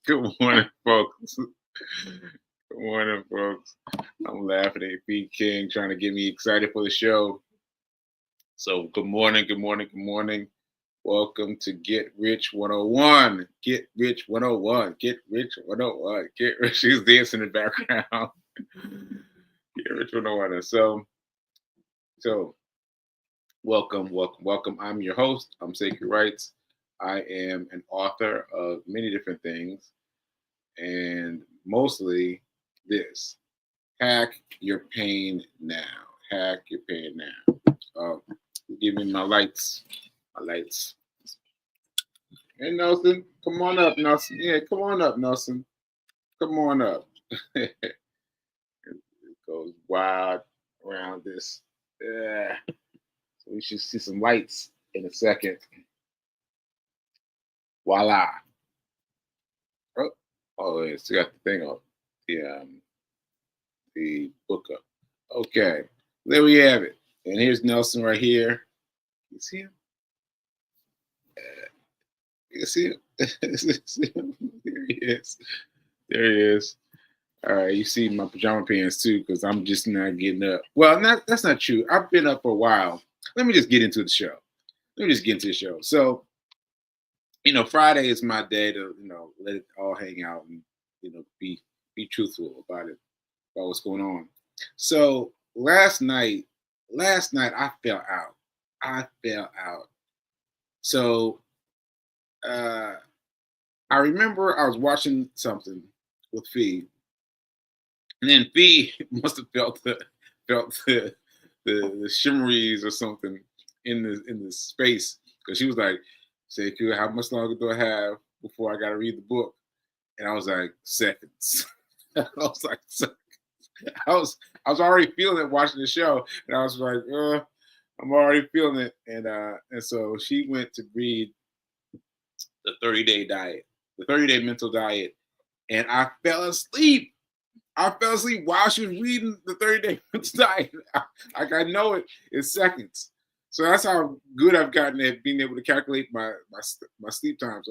Good morning, folks. Good morning, folks. I'm laughing at B King trying to get me excited for the show. So, good morning, good morning, good morning. Welcome to Get Rich 101. Get Rich 101. Get Rich 101. Get Rich. She's dancing in the background. Get Rich 101. So, welcome, welcome, welcome. I'm your host. I'm Sacred Rights. I am an author of many different things, and mostly this: hack your pain now. Hack your pain now. Give me my lights. My lights. Hey, Nelson, come on up, Nelson. Yeah, come on up, Nelson. Come on up. It goes wild around this. Yeah. So we should see some lights in a second. Voila. Oh, oh, yeah, still got the thing up. The book up. Okay, there we have it. And here's Nelson right here. You see him? You see him? There he is. There he is. All right, you see my pajama pants too, because I'm just not getting up. Well, that's not true. I've been up for a while. Let me just get into the show. Let me just get into the show. So, Friday is my day to, let it all hang out and, be truthful about what's going on. So last night I fell out. I fell out. So I remember I was watching something with Fee, and then Fee must have felt the shimmeries or something in the space, because she was like, "Say, how much longer do I have before I got to read the book?" And I was like, "Seconds." I was like, "Seconds." I was already feeling it watching the show, and I was like, I'm already feeling it. And so she went to read the 30-day diet, the 30-day mental diet, and I fell asleep. I fell asleep while she was reading the 30-day mental diet. Like, I know it in seconds. So that's how good I've gotten at being able to calculate my sleep times.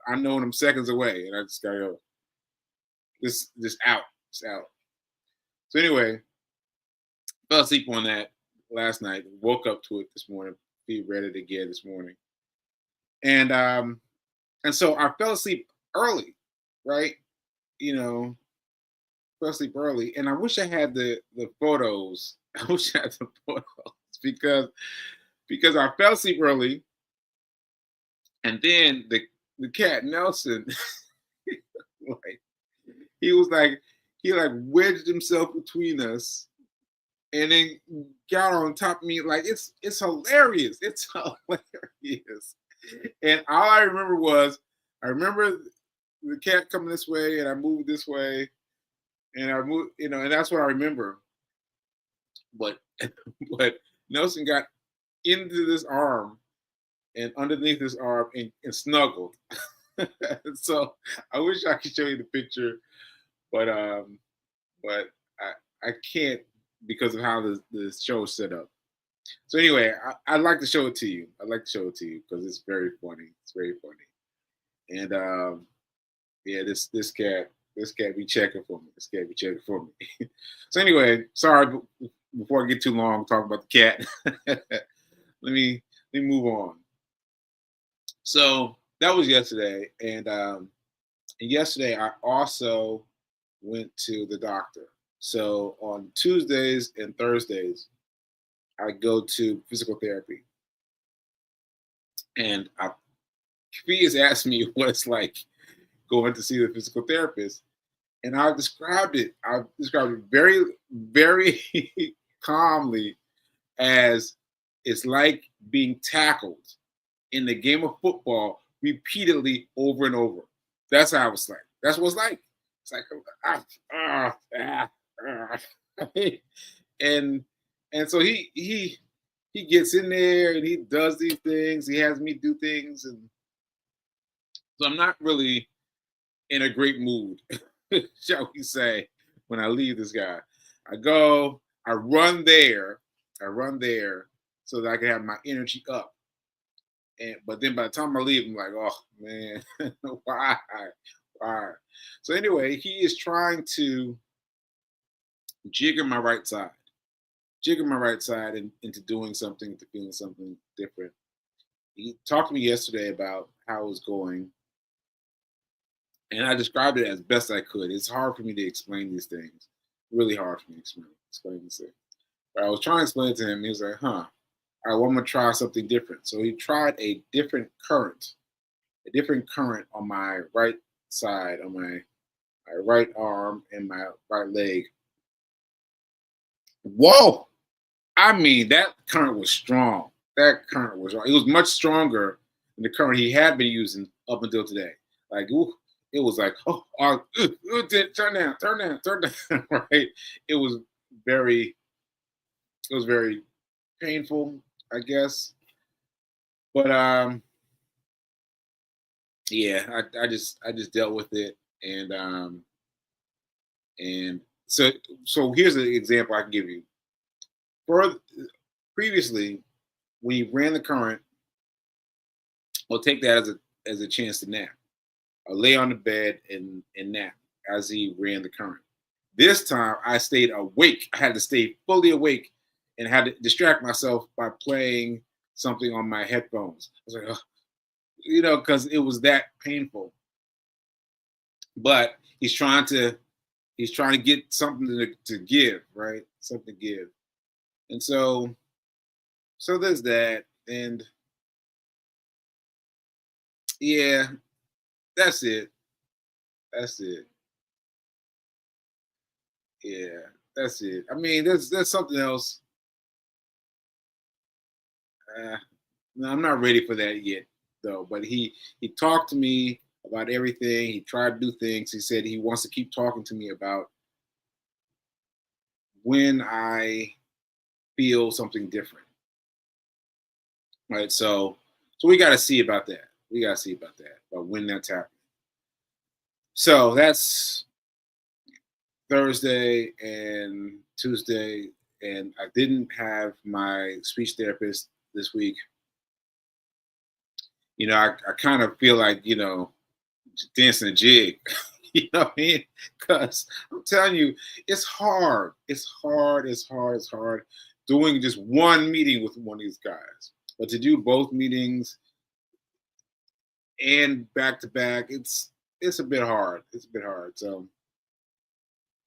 I know I'm seconds away, and I just gotta go. This out. It's out. So anyway, fell asleep on that last night. Woke up to it this morning. Read it again this morning, and so I fell asleep early, right? Fell asleep early, and I wish I had the photos. I wish I had the photos because I fell asleep early, and then the cat Nelson, like he was like he like wedged himself between us, and then got on top of me. Like, it's hilarious. It's hilarious. And all I remember was I remember the cat coming this way, and I moved this way, and I moved, and that's what I remember. But but Nelson got into this arm and underneath this arm and snuggled. So I wish I could show you the picture, but I can't, because of how the show is set up. So anyway, I'd like to show it to you. I'd like to show it to you because it's very funny. It's very funny. And yeah, this cat be checking for me. This cat be checking for me. So anyway, sorry, before I get too long talking about the cat. let me move on. So that was yesterday, and yesterday I also went to the doctor. So on Tuesdays and Thursdays, I go to physical therapy, and Fee has asked me what it's like going to see the physical therapist, and I've described it very, very calmly as it's like being tackled in the game of football repeatedly over and over. That's how it's like. That's what it's like. It's like and so he gets in there and he does these things. He has me do things, and so I'm not really in a great mood, shall we say, when I leave this guy. I run there so that I can have my energy up. But then by the time I leave, I'm like, oh man, All right. So anyway, he is trying to jigger my right side, into doing something, to feeling something different. He talked to me yesterday about how it was going, and I described it as best I could. It's hard for me to explain these things. Really hard for me to explain these things. But I was trying to explain it to him. He was like, "Huh, all right, well, I'm gonna try something different." So he tried a different current on my right side, on my right arm and my right leg. Whoa! I mean, that current was strong. That current was strong. It was much stronger than the current he had been using up until today. Like, ooh, it was like, turn down, turn down, turn down. Right? It was very, it was very painful, I guess. But yeah, I just dealt with it, and so here's an example I can give you. For previously, when you ran the current, I'll take that as a chance to nap. I'll lay on the bed and nap as he ran the current. This time I stayed awake. I had to stay fully awake and had to distract myself by playing something on my headphones. I was like, "Ugh," because it was that painful. But he's trying to get something to give, right? Something to give. And so there's that. And yeah, that's it. That's it. Yeah, that's it. I mean, there's something else. Uh, no, I'm not ready for that yet, though. But he talked to me about everything. He tried to do things. He said he wants to keep talking to me about when I feel something different. Right. So we got to see about that. We got to see about that. About when that's happening. So that's Thursday and Tuesday, and I didn't have my speech therapist this week. I kind of feel like, dancing a jig. You know what I mean? Because I'm telling you, it's hard. It's hard. It's hard. It's hard doing just one meeting with one of these guys. But to do both meetings and back to back, it's a bit hard. It's a bit hard. So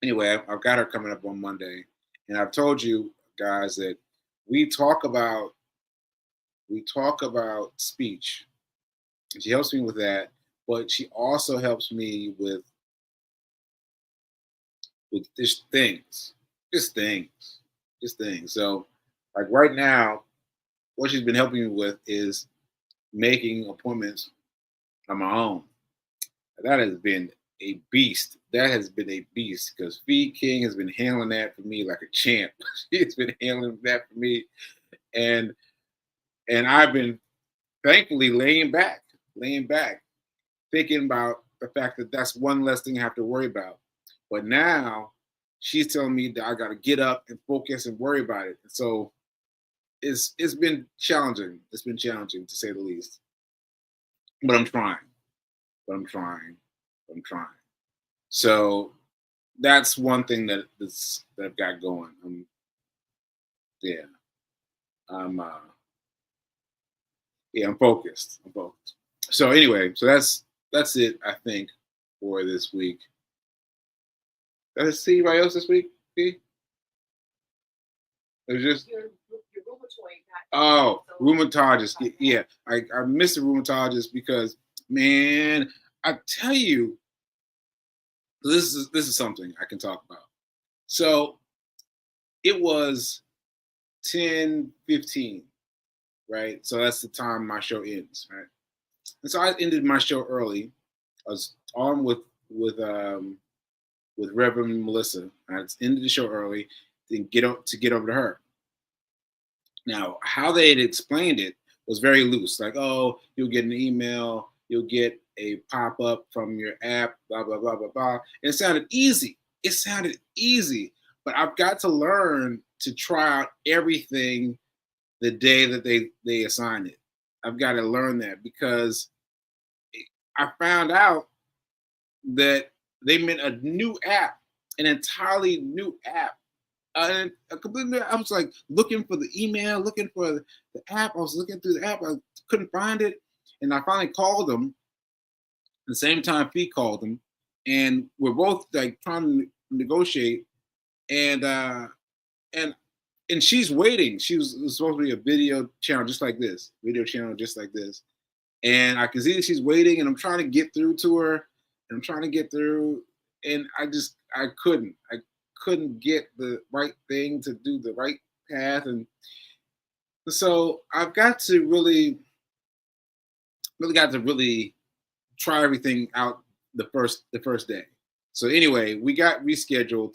anyway, I've got her coming up on Monday, and I've told you guys that we talk about we talk about speech. And she helps me with that, but she also helps me with just things. So, like right now, what she's been helping me with is making appointments on my own. That has been a beast. That has been a beast because Fee King has been handling that for me like a champ. She's been handling that for me, and I've been thankfully laying back, thinking about the fact that that's one less thing I have to worry about. But now she's telling me that I got to get up and focus and worry about it. And so it's been challenging. It's been challenging to say the least. But I'm trying. But I'm trying. I'm trying. So that's one thing that I've got going. Yeah. I'm yeah, I'm focused. I'm focused. So anyway, so that's it, I think, for this week. Did I see anybody else this week? It was just oh, rheumatologist. Yeah, I missed the rheumatologist because man, I tell you, this is something I can talk about. So it was 10:15, right? So that's the time my show ends, right? And so I ended my show early. I was on with Reverend Melissa. I ended the show early to get over to her. Now, how they had explained it was very loose. Like, oh, you'll get an email, you'll get a pop up from your app, blah blah blah blah blah. And it sounded easy. It sounded easy, but I've got to learn to try out everything the day that they assign it. I've got to learn that because I found out that they meant a new app, an entirely new app. A completely, I was like looking for the email, looking for the app. I was looking through the app, I couldn't find it, and I finally called them. At the same time, Fee called them, and we're both like trying to negotiate, and and and she's waiting. She was supposed to be a video channel just like this, and I can see that she's waiting, and I'm trying to get through to her, and I'm trying to get through, and I couldn't get the right thing to do the right path, and so I've got to really try everything out the first day. So anyway, we got rescheduled,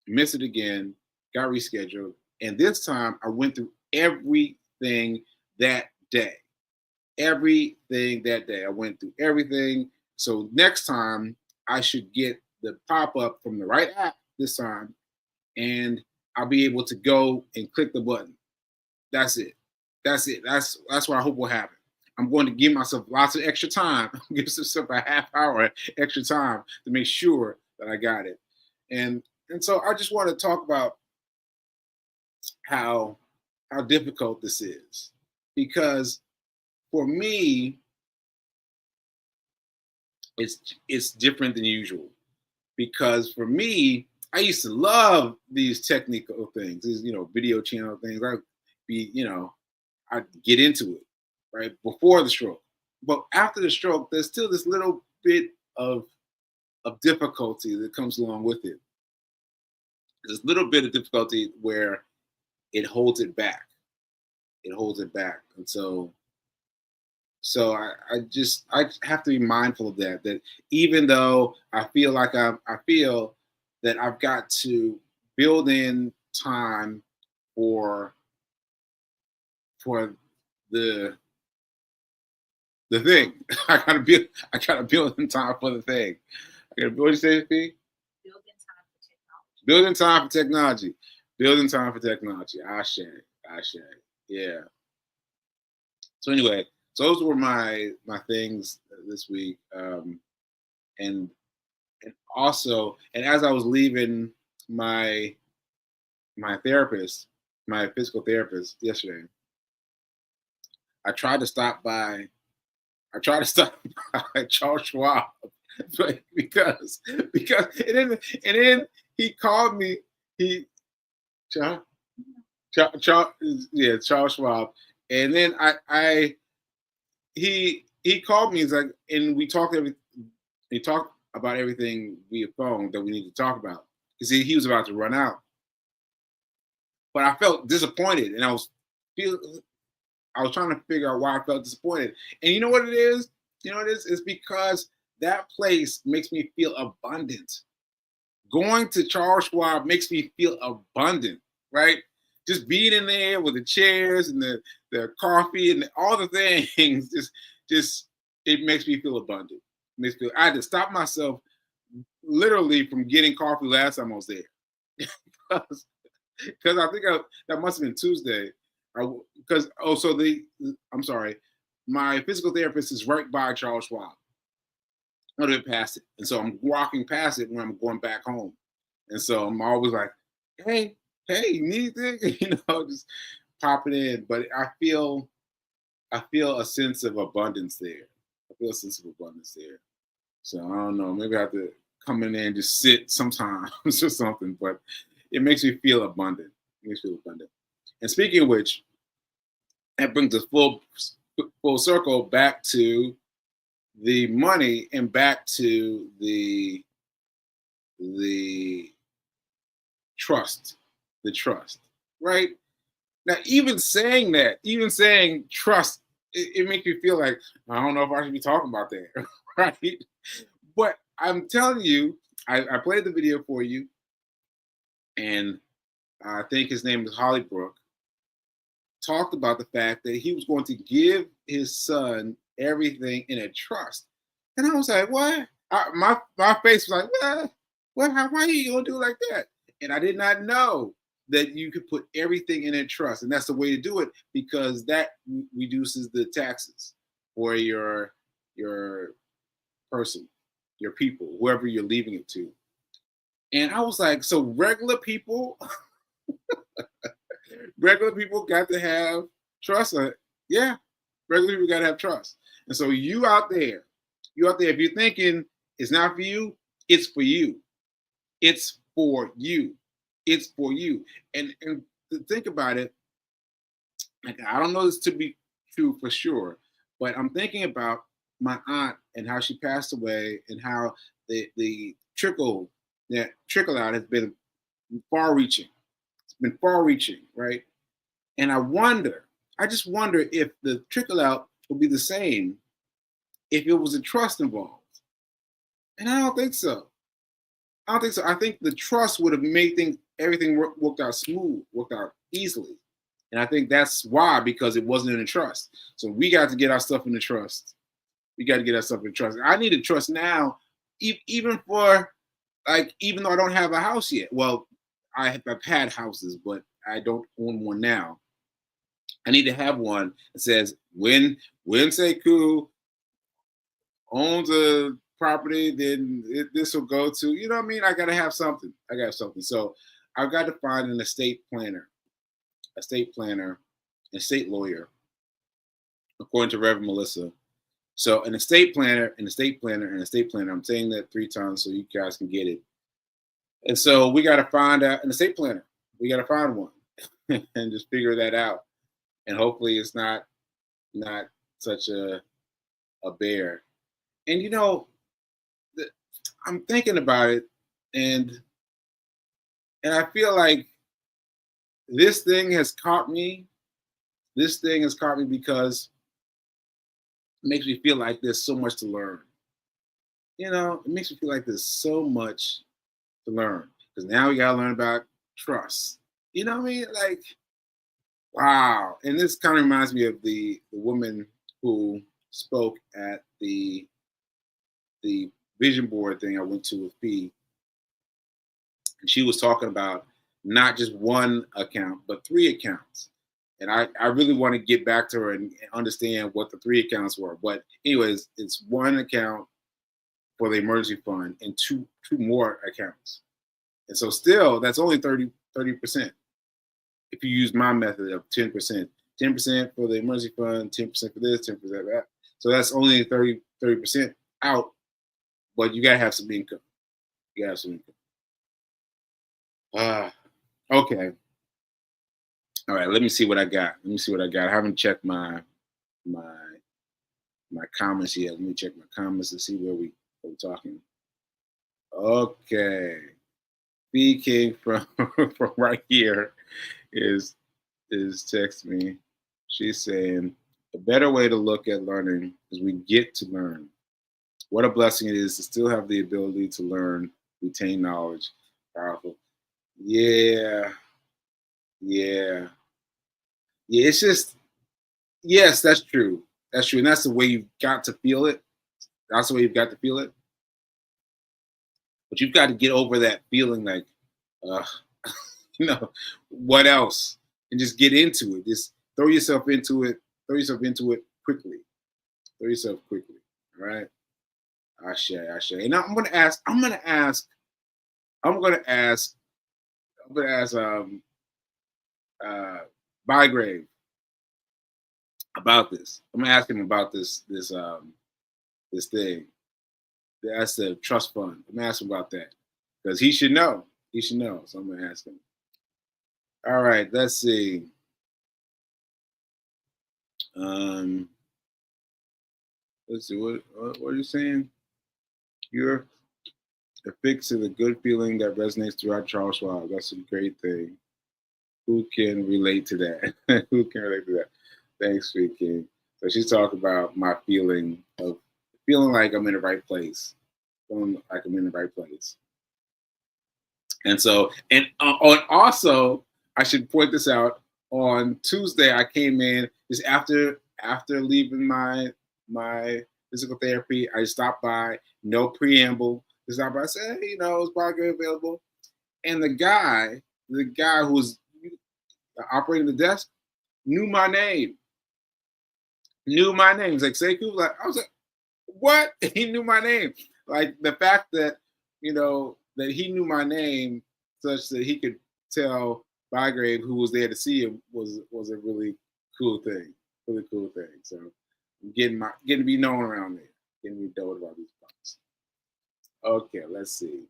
missed it again, got rescheduled, and this time I went through everything that day. Everything that day. I went through everything. So next time I should get the pop-up from the right app this time, and I'll be able to go and click the button. That's it. That's it. That's what I hope will happen. I'm going to give myself lots of extra time. Give myself a half hour extra time to make sure that I got it. And so I just want to talk about how difficult this is, because for me it's different than usual, because for me I used to love these technical things, these video channel things. I'd get into it right before the stroke, but after the stroke there's still this little bit of difficulty that comes along with it. There's a little bit of difficulty where it holds it back. And so I have to be mindful of that even though I feel like I feel that I've got to build in time for the thing. I gotta build in time for the thing. What do you say, P? Building time for technology. Building time for technology. Ashe. Yeah. So anyway, so those were my things this week. And also, and as I was leaving my therapist, my physical therapist yesterday, I tried to stop by Charles Schwab, because and then he called me. Charles Schwab, and then he called me. He's like, and we talked about everything via phone that we need to talk about, because he was about to run out. But I felt disappointed, and I was trying to figure out why I felt disappointed. And you know what it is? It's because that place makes me feel abundant. Going to Charles Schwab makes me feel abundant, right? Just being in there with the chairs and the coffee and all the things, just it makes me feel abundant. I had to stop myself literally from getting coffee last time I was there, because I think that must have been Tuesday. I'm sorry, my physical therapist is right by Charles Schwab. I live past it, and so I'm walking past it when I'm going back home, and so I'm always like, hey, you need anything? Just popping in. But I feel a sense of abundance there. So I don't know, maybe I have to come in there and just sit sometimes or something, but it makes me feel abundant. And speaking of which, that brings us full circle back to the money and back to the trust, right? Now, even saying trust, it makes me feel like I don't know if I should be talking about that, right? But I'm telling you, I played the video for you, and I think his name is Hollybrook, talked about the fact that he was going to give his son everything in a trust. And I was like, what? My face was like, what? Why are you going to do it like that? And I did not know that you could put everything in a trust. And that's the way to do it, because that reduces the taxes for your person. your people, whoever you're leaving it to. And I was like, so regular people got to have trust. Yeah, regular people got to have trust. And so you out there, if you're thinking it's not for you, it's for you. It's for you. It's for you. And to think about it, like, I don't know this to be true for sure, but I'm thinking about my aunt and how she passed away and how the trickle out has been far reaching. It's been far reaching, right? And I just wonder if the trickle out will be the same if it was a trust involved. And I don't think so. I don't think so. I think the trust would have made everything worked out smooth, worked out easily. And I think that's why, because it wasn't in the trust. So we got to get our stuff in the trust. We got to get our stuff in the trust. I need a trust now, even for, like, even though I don't have a house yet. Well, I've had houses, but I don't own one now. I need to have one that says when Sekou owns a property, then this will go to, you know what I mean? I got to have something. I got something. So I've got to find an estate planner, estate lawyer, according to Reverend Melissa. So an estate planner, an estate planner, an estate planner. I'm saying that 3 times so you guys can get it. And so we got to find an estate planner. We got to find one and just figure that out. And hopefully it's not such a bear. And you know, I'm thinking about it, and I feel like this thing has caught me. This thing has caught me because it makes me feel like there's so much to learn. You know, it makes me feel like there's so much to learn, because now we gotta learn about trust. You know what I mean? Like, wow. And this kind of reminds me of the woman who spoke at the vision board thing I went to with Fee. And she was talking about not just one account, but 3 accounts. And I really want to get back to her and understand what the 3 accounts were. But anyways, it's 1 account for the emergency fund and two more accounts. And so still, that's only 30%. If you use my method of 10%, 10% for the emergency fund, 10% for this, 10% for that. So that's only 30% out, but you gotta have some income. You gotta have some income. Okay. All right, let me see what I got. I haven't checked my comments yet. Let me check my comments to see where we're talking. Okay. B King from from right here is text me. She's saying a better way to look at learning is we get to learn. What a blessing it is to still have the ability to learn, retain knowledge. Powerful. Yeah. It's just, yes, that's true. That's true. And that's the way you've got to feel it. That's the way you've got to feel it. But you've got to get over that feeling like, you know, what else? And just get into it. Just throw yourself into it. Throw yourself into it quickly. Throw yourself quickly. All right. Ashe. And now I'm gonna ask Bygrave about this. I'm gonna ask him about this thing. That's the trust fund. I'm gonna ask him about that, because he should know. So I'm gonna ask him. All right, let's see. Let's see, what are you saying? You're affixing the good feeling that resonates throughout Charles Schwab. That's a great thing. Who can relate to that? Who can relate to that? Thanks, Sweet King. So she's talking about my feeling like I'm in the right place. Feeling like I'm in the right place. And so, and also, I should point this out. On Tuesday, I came in just after leaving my physical therapy. I stopped by, no preamble. Just stopped by, I said, hey, is Parker available? And the guy who was operating the desk knew my name. He's like, Sekou. I was like, what? He knew my name. Like the fact that that he knew my name such that he could tell Bygrave who was there to see him was a really cool thing. Really cool thing. So getting to be known around there, getting to be told about these parts. Okay, let's see.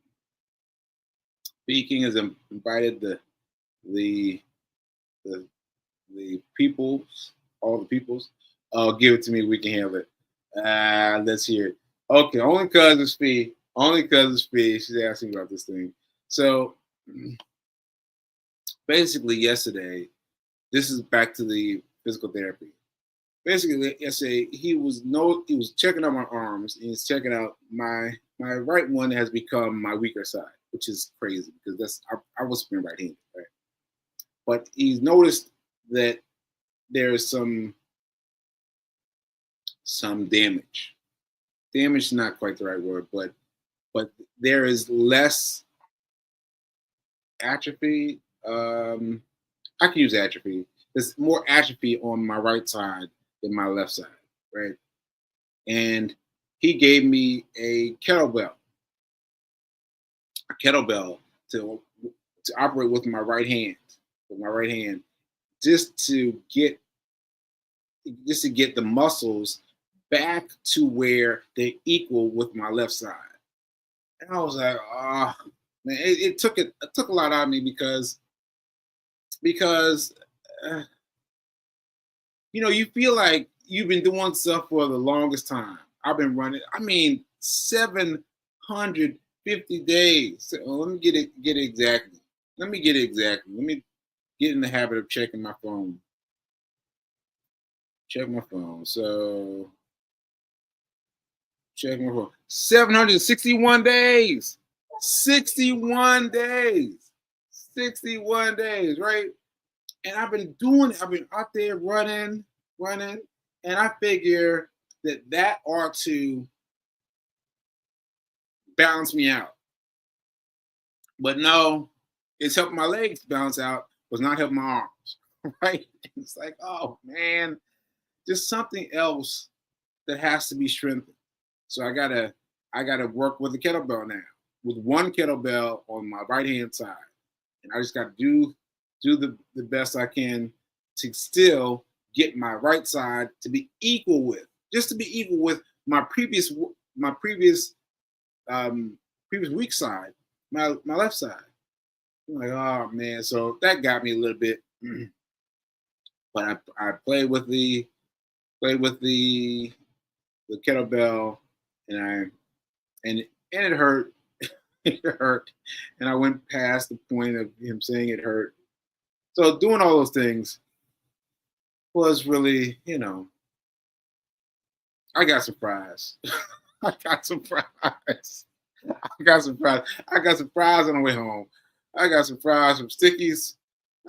B King has invited the the peoples, all the peoples. Oh, give it to me. We can handle it. Let's hear it. Okay, only cause it's fee. Only cause it's fee. She's asking about this thing. So basically, yesterday, this is back to the physical therapy. Basically, yesterday he was checking out my arms and he's checking out my right one has become my weaker side, which is crazy because I was been right-handed, right? But he's noticed that there's some damage. Damage is not quite the right word, but there is less atrophy. I can use atrophy. There's more atrophy on my right side than my left side, right? And he gave me a kettlebell to operate with my right hand, just to get the muscles back to where they equal with my left side. And I was like, oh man, it took a lot out of me because you feel like you've been doing stuff for the longest time. I've been running, 750 days. So let me get it exactly. Let me get in the habit of checking my phone. Check my phone. So check my phone. 761 days. 61 days. 61 days, right? And I've been out there running, and I figure that ought to balance me out. But no, it's helping my legs balance out, was not helping my arms, right? It's like, oh man, just something else that has to be strengthened. So I gotta work with the kettlebell now, with one kettlebell on my right hand side, and I just got to do the best I can to still get my right side to be equal with my previous weak side, my left side. I'm like, oh man, so that got me a little bit. But I played with the kettlebell, and it hurt. It hurt, and I went past the point of him saying it hurt. So doing all those things was really, I got surprised. I got surprised. I got surprised on the way home. I got surprised from stickies.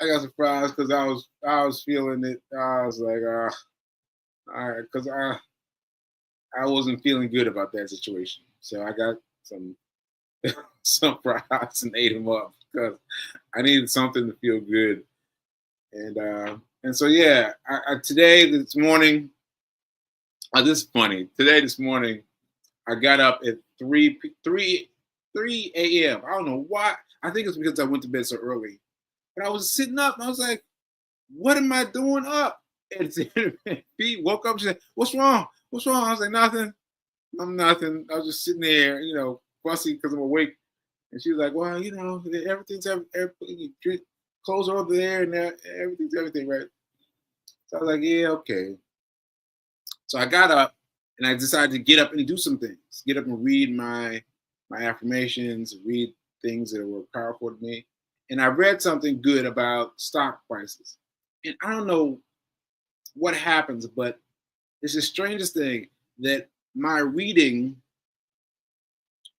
I got surprised because I was feeling it. I was like, all right, because I wasn't feeling good about that situation. So I got some fries and ate them up because I needed something to feel good. And so yeah, this morning, this is funny. This morning, I got up at 3 a.m. I don't know why. I think it's because I went to bed so early. But I was sitting up and I was like, what am I doing up? And Pete woke up and said, what's wrong? What's wrong? I was like, nothing. I'm nothing. I was just sitting there, fussy because I'm awake. And she was like, well, everything's clothes are over there and everything's everything, right? So I was like, yeah, okay. So I got up and I decided to get up and do some things. Get up and read my affirmations, read things that were powerful to me. And I read something good about stock prices. And I don't know what happens, but it's the strangest thing that my reading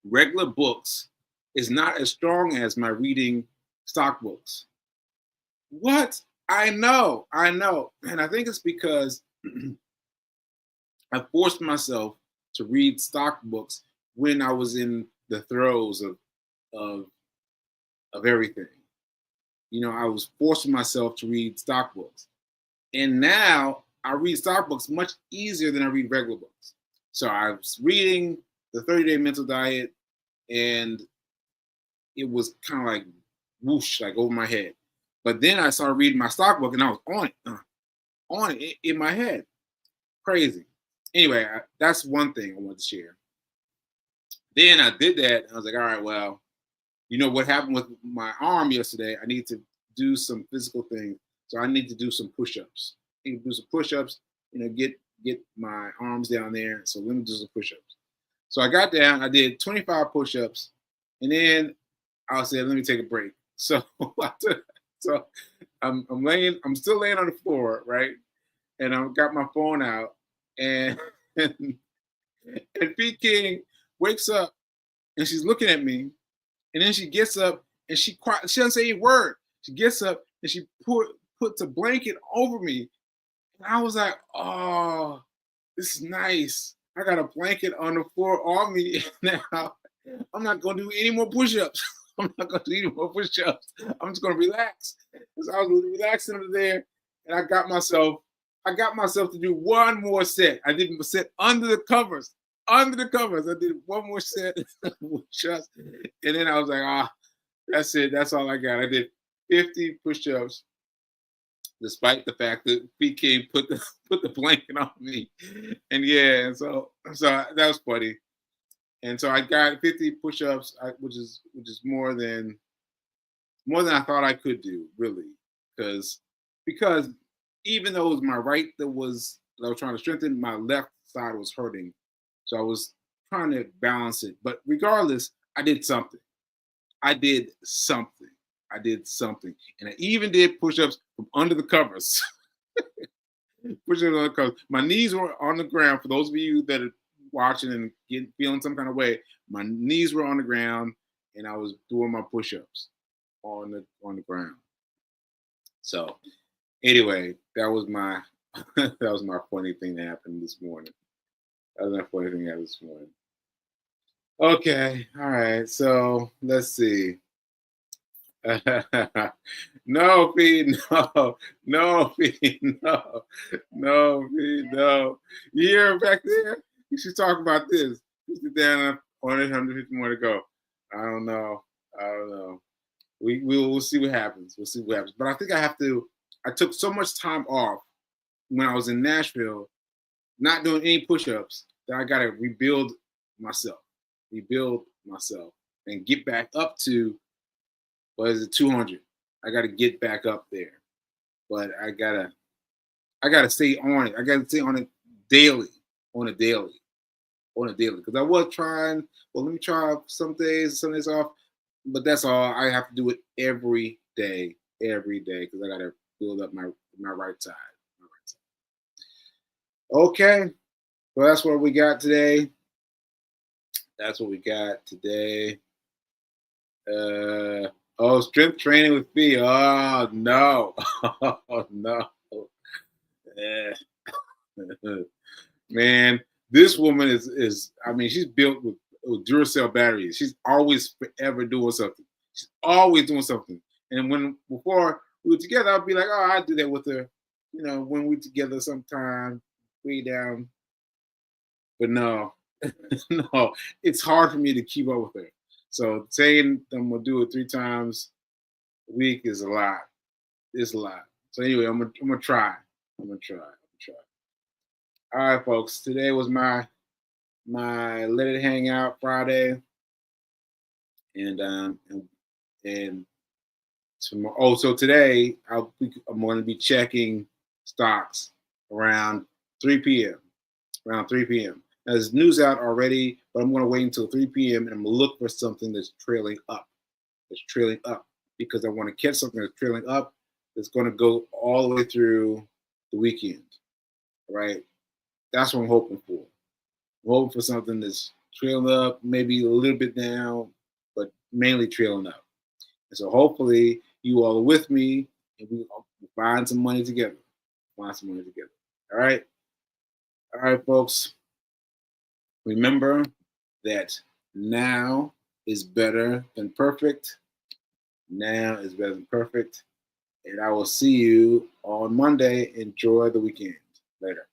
regular books is not as strong as my reading stock books. What? I know. And I think it's because I forced myself to read stock books when I was in the throes of everything. I was forcing myself to read stock books. And now I read stock books much easier than I read regular books. So I was reading the 30-day mental diet, and it was kind of like whoosh, like over my head. But then I started reading my stock book, and I was on it in my head. Crazy. Anyway, that's one thing I wanted to share. Then I did that, and I was like, all right, well, you know what happened with my arm yesterday? I need to do some physical things. So I need to do some push-ups. I need to do some push-ups, get my arms down there. So let me do some push-ups. So I got down, I did 25 push-ups, and then I said, let me take a break. So so I'm still laying on the floor, right? And I've got my phone out, and and P King wakes up, and she's looking at me, and then she gets up, and she doesn't say a word. She gets up, and she puts a blanket over me, and I was like, oh, this is nice. I got a blanket on the floor on me now. I'm not gonna do any more push-ups. I'm not gonna do any more push-ups. I'm just gonna relax. So I was relaxing under there, and I got myself to do one more set. I did a set under the covers. Under the covers, I did one more set, push-ups, and then I was like, that's it. That's all I got. I did 50 push-ups, despite the fact that PK put the blanket on me, and yeah, so that was funny. And so I got 50 push-ups, which is more than I thought I could do, really, because even though it was my right that I was trying to strengthen, my left side was hurting, so I was trying to balance it. But regardless, I did something. I did something, and I even did push-ups from under the covers. Push-ups under the covers. My knees were on the ground. For those of you that are watching and feeling some kind of way, my knees were on the ground, and I was doing my push-ups on the ground. So anyway, that was my funny thing that happened this morning. Okay, all right. So let's see. No, Pete, no, Pete, no, Pete, no. You hear him back there? You should talk about this. You sit down on it, 150 more to go. I don't know. We'll see what happens. But I think I took so much time off when I was in Nashville, not doing any push-ups, that I gotta rebuild myself, and get back up to, what is it, 200. I got to get back up there, but I gotta stay on it. I gotta stay on it daily, because I was trying. Well, let me try some days off, but that's all. I have to do it every day, because I gotta build up my right side. Okay, well, that's what we got today. Strength training with me. Oh no. Oh no. Man, this woman is I mean, she's built with Duracell batteries. She's always forever doing something. She's always doing something. And before we were together, I'd be like, oh, I'd do that with her, when we're together sometime, way down. But no, no, it's hard for me to keep up with her. So saying I'm gonna do it 3 times a week is a lot. It's a lot. So anyway, I'm gonna try. All right, folks. Today was my Let It Hang Out Friday, and tomorrow. Oh, so today I'm going to be checking stocks around 3 p.m. Now there's news out already, but I'm going to wait until 3 p.m. and I'm going to look for something that's trailing up. Because I want to catch something that's trailing up that's going to go all the way through the weekend. Right? That's what I'm hoping for. I'm hoping for something that's trailing up, maybe a little bit down, but mainly trailing up. And so hopefully you all are with me and we find some money together. All right? All right, folks. Remember that now is better than perfect. And I will see you on Monday. Enjoy the weekend. Later.